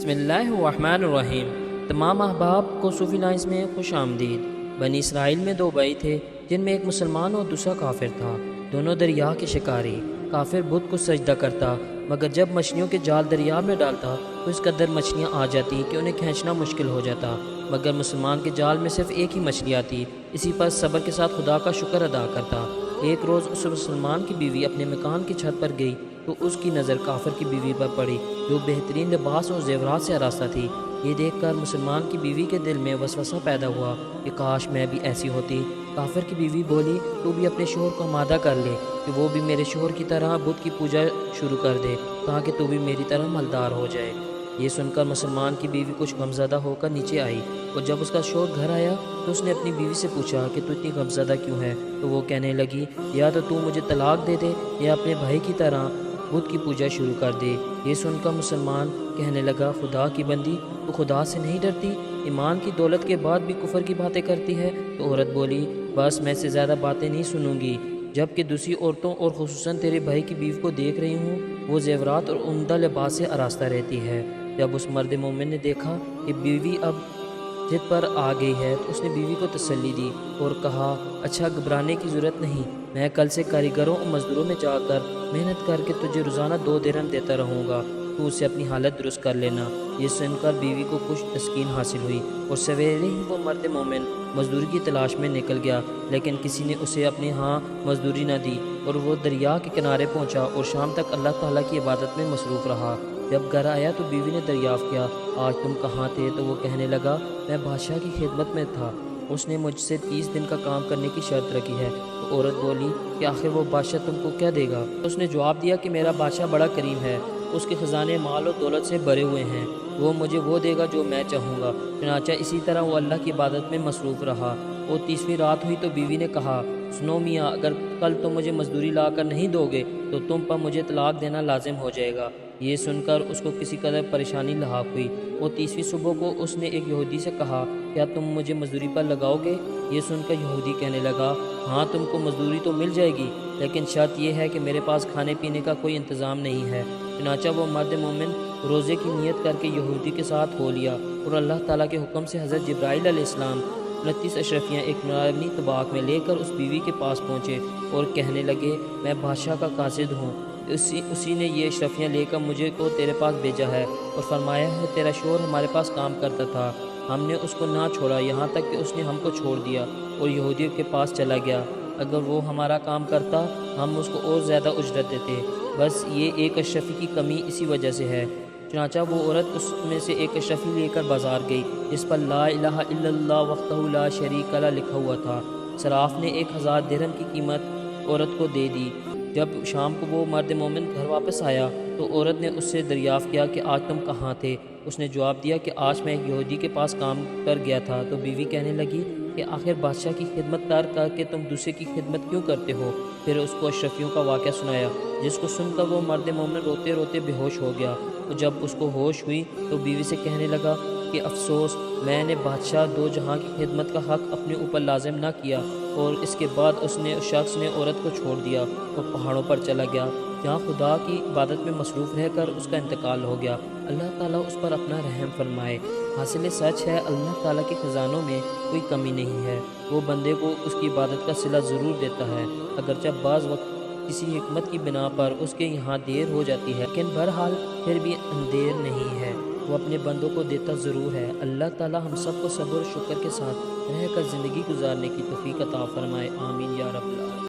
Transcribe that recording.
بسم اللہ الرحمن الرحیم۔ تمام احباب کو صوفی لائنز میں خوش آمدید۔ بنی اسرائیل میں دو بھائی تھے جن میں ایک مسلمان اور دوسرا کافر تھا۔ دونوں دریا کے شکاری۔ کافر بت کو سجدہ کرتا، مگر جب مچھلیوں کے جال دریا میں ڈالتا تو اس قدر مچھلیاں آ جاتی کہ انہیں کھینچنا مشکل ہو جاتا، مگر مسلمان کے جال میں صرف ایک ہی مچھلی آتی۔ اسی پر صبر کے ساتھ خدا کا شکر ادا کرتا۔ ایک روز اس مسلمان کی بیوی اپنے مکان کی چھت پر گئی تو اس کی نظر کافر کی بیوی پر پڑی جو بہترین لباس اور زیورات سے آراستہ تھی۔ یہ دیکھ کر مسلمان کی بیوی کے دل میں وسوسہ پیدا ہوا کہ کاش میں بھی ایسی ہوتی۔ کافر کی بیوی بولی، تو بھی اپنے شوہر کو آمادہ کر لے کہ وہ بھی میرے شوہر کی طرح بت کی پوجا شروع کر دے تاکہ تو بھی میری طرح مالدار ہو جائے۔ یہ سن کر مسلمان کی بیوی کچھ غمزدہ ہو کر نیچے آئی، اور جب اس کا شوہر گھر آیا تو اس نے اپنی بیوی سے پوچھا کہ تو اتنی غمزدہ کیوں ہے؟ تو وہ کہنے لگی، یا تو مجھے طلاق دے دے یا اپنے بھائی کی طرح بت کی پوجا شروع کر دے۔ یہ سن کر مسلمان کہنے لگا، خدا کی بندی، تو خدا سے نہیں ڈرتی؟ ایمان کی دولت کے بعد بھی کفر کی باتیں کرتی ہے۔ تو عورت بولی، بس میں سے زیادہ باتیں نہیں سنوں گی، جب کہ دوسری عورتوں اور خصوصاً تیرے بھائی کی بیوی کو دیکھ رہی ہوں، وہ زیورات اور عمدہ لباس سے آراستہ رہتی ہے۔ جب اس مرد مومن نے دیکھا کہ بیوی اب ضد پر آ گئی ہے تو اس نے بیوی کو تسلی دی اور کہا، اچھا گھبرانے کی ضرورت نہیں، میں کل سے کاریگروں اور مزدوروں میں جا کر محنت کر کے تجھے روزانہ 2 درہم دیتا رہوں گا، تو اسے اپنی حالت درست کر لینا۔ یہ سن کر بیوی کو کچھ تسکین حاصل ہوئی اور سویرے ہی وہ مرد مومن مزدوری کی تلاش میں نکل گیا، لیکن کسی نے اسے اپنے ہاں مزدوری نہ دی اور وہ دریا کے کنارے پہنچا اور شام تک اللہ تعالیٰ کی عبادت میں مصروف رہا۔ جب گھر آیا تو بیوی نے دریافت کیا، آج تم کہاں تھے؟ تو وہ کہنے لگا، میں بادشاہ کی خدمت میں تھا، اس نے مجھ سے 30 دن کا کام کرنے کی شرط رکھی ہے۔ تو عورت بولی کہ آخر وہ بادشاہ تم کو کیا دے گا؟ اس نے جواب دیا کہ میرا بادشاہ بڑا کریم ہے، اس کے خزانے مال و دولت سے بھرے ہوئے ہیں، وہ مجھے وہ دے گا جو میں چاہوں گا۔ چنانچہ اسی طرح وہ اللہ کی عبادت میں مصروف رہا۔ اور 30ویں رات ہوئی تو بیوی نے کہا، سنو میاں، اگر کل تم مجھے مزدوری لا کر نہیں دو گے تو تم پر مجھے طلاق دینا لازم ہو جائے گا۔ یہ سن کر اس کو کسی قدر پریشانی لاحق ہوئی۔ وہ 30ویں صبح کو اس نے ایک یہودی سے کہا، کیا تم مجھے مزدوری پر لگاؤ گے؟ یہ سن کر یہودی کہنے لگا، ہاں تم کو مزدوری تو مل جائے گی، لیکن شرط یہ ہے کہ میرے پاس کھانے پینے کا کوئی انتظام نہیں ہے۔ چنانچہ وہ مرد مومن روزے کی نیت کر کے یہودی کے ساتھ ہو لیا، اور اللہ تعالیٰ کے حکم سے حضرت جبرائیل علیہ السلام 29 اشرفیاں ایک نورانی طباق میں لے کر اس بیوی کے پاس پہنچے اور کہنے لگے، میں بادشاہ کا قاصد ہوں، اسی نے یہ اشرفیاں لے کر مجھے کو تیرے پاس بھیجا ہے اور فرمایا ہے تیرا شوہر ہمارے پاس کام کرتا تھا، ہم نے اس کو نہ چھوڑا یہاں تک کہ اس نے ہم کو چھوڑ دیا اور یہودیوں کے پاس چلا گیا۔ اگر وہ ہمارا کام کرتا ہم اس کو اور زیادہ اجرت دیتے، بس یہ ایک اشرفی کی کمی اسی وجہ سے ہے۔ چنانچہ وہ عورت اس میں سے ایک اشرفی لے کر بازار گئی جس پر لا الہ الا اللہ وحدہ لا شریک لہ لکھا ہوا تھا۔ صراف نے 1000 درہم کی قیمت عورت کو دے دی۔ جب شام کو وہ مرد مومن گھر واپس آیا تو عورت نے اس سے دریافت کیا کہ آج تم کہاں تھے؟ اس نے جواب دیا کہ آج میں ایک یہودی کے پاس کام پر گیا تھا۔ تو بیوی کہنے لگی کہ آخر بادشاہ کی خدمت ترک کر کے تم دوسرے کی خدمت کیوں کرتے ہو؟ پھر اس کو اشرفیوں کا واقعہ سنایا، جس کو سن کر وہ مرد مومن روتے روتے بے ہوش ہو گیا۔ اور جب اس کو ہوش ہوئی تو بیوی سے کہنے لگا کہ افسوس، میں نے بادشاہ دو جہاں کی خدمت کا حق اپنے اوپر لازم نہ کیا۔ اور اس کے بعد اس شخص نے عورت کو چھوڑ دیا اور پہاڑوں پر چلا گیا، جہاں خدا کی عبادت میں مصروف رہ کر اس کا انتقال ہو گیا۔ اللہ تعالیٰ اس پر اپنا رحم فرمائے۔ حاصل سچ ہے، اللہ تعالیٰ کے خزانوں میں کوئی کمی نہیں ہے، وہ بندے کو اس کی عبادت کا صلہ ضرور دیتا ہے، اگرچہ بعض وقت کسی حکمت کی بنا پر اس کے یہاں دیر ہو جاتی ہے، لیکن بہرحال پھر بھی اندیر نہیں ہے، وہ اپنے بندوں کو دیتا ضرور ہے۔ اللہ تعالیٰ ہم سب کو صبر و شکر کے ساتھ رہ کر زندگی گزارنے کی توفیق عطا فرمائے، آمین یا رب العالمین۔